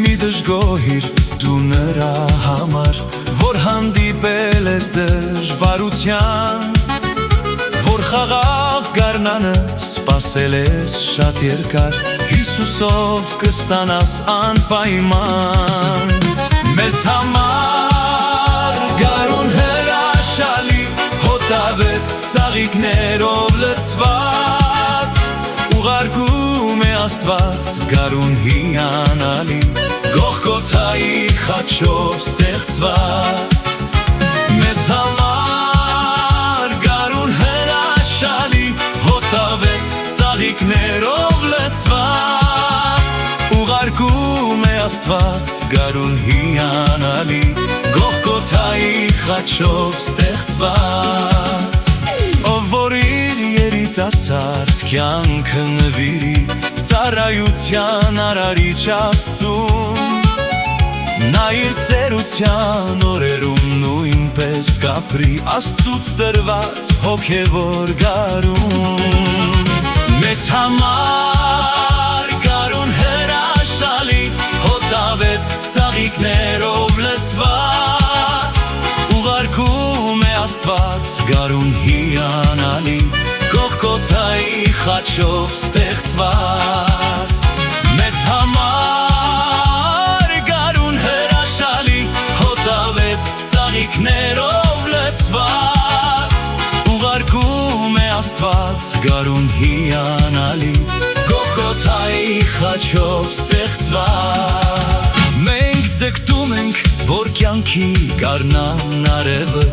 Մի դժգոհիր դու նրա համար, որ հանդիպել ես դժվարության, որ խաղաղ գարնանը սպասել ես շատ երկար, Հիսուսով կստանաս անպայման։ Մեզ համար գարուն հրաշալի, հոտավետ ծաղիկներով լցված, ուղարկում է Աստված գարուն հիանալի, Գողգոթայի խաչով ստեղծված։ Մեզ համար գարուն հրաշալի, հոտավետ ծաղիկներով լցված, ուղարկում է Աստված գարուն հիանալի, Գողգոթայի խաչով ստեղծված։ Ով որ իր երիտասարդ կյանքը նվիրի ծառայության արարիչ Աստծուն, նա իր ծերության օրերում նույնպես կապրի Աստծուց տրված հոգևոր գարուն։ Մեզ համար գարուն հրաշալի, հոտավետ ծաղիկներով լցված, ուղարկում է Աստված գարուն հիանալի, Գողգոթայի խաչով ստեղծված։ Մեզ համար գարուն հրաշալի, հոտավետ ծաղիկներով լցված, ուղարկում է Աստված գարուն հիանալի, Գողգոթայի խաչով ստեղծված։ Մենք ձգտում ենք, որ կյանքի գարնան արևը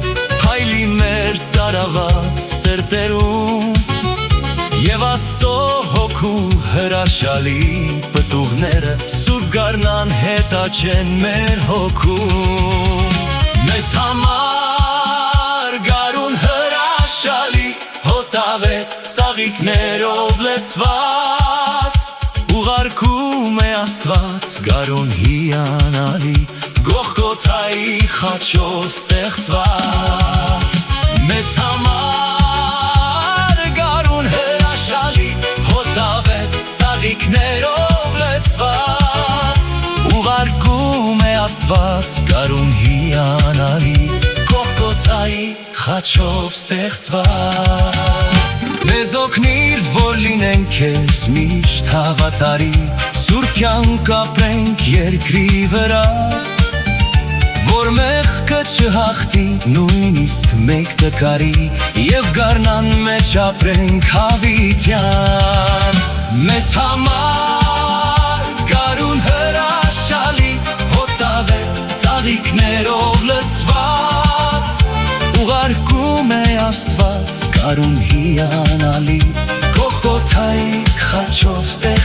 փայլի մեր ծարաված սրտերում, և Աստծո հոգու հրաշալի պտուղները սուրբ գարնան հետաչեն մեր հոգում։ Մեզ համար գարուն հրաշալի, հոտավետ ծաղիկներով լցված, ուղարկում է Աստված գարուն հիանալի, Գողգոթայի խաչով ստեղծված։ Մեզ համար գարուն հրաշալի, հոտավետ ծաղիկներով լցված, ուղարկում է Աստված գարուն հիանալի, Գողգոթայի խաչով ստեղծված։ Մեզ օգնիր, որ լինենք քեզ միշտ հավատարի, սուրբ կյանք ապրենք երկրի վրա, որ մեղքը չհաղթի նույնիսկ մեկ տկարի, և գարնան մեջ ապրենք հավիտյան։ Մեզ համար գարուն հրաշալի, հոտավետ ծաղիկներով լցված, ուղարկում է Աստված գարուն հիանալի, Գողգոթայի խաչով ստեղծված։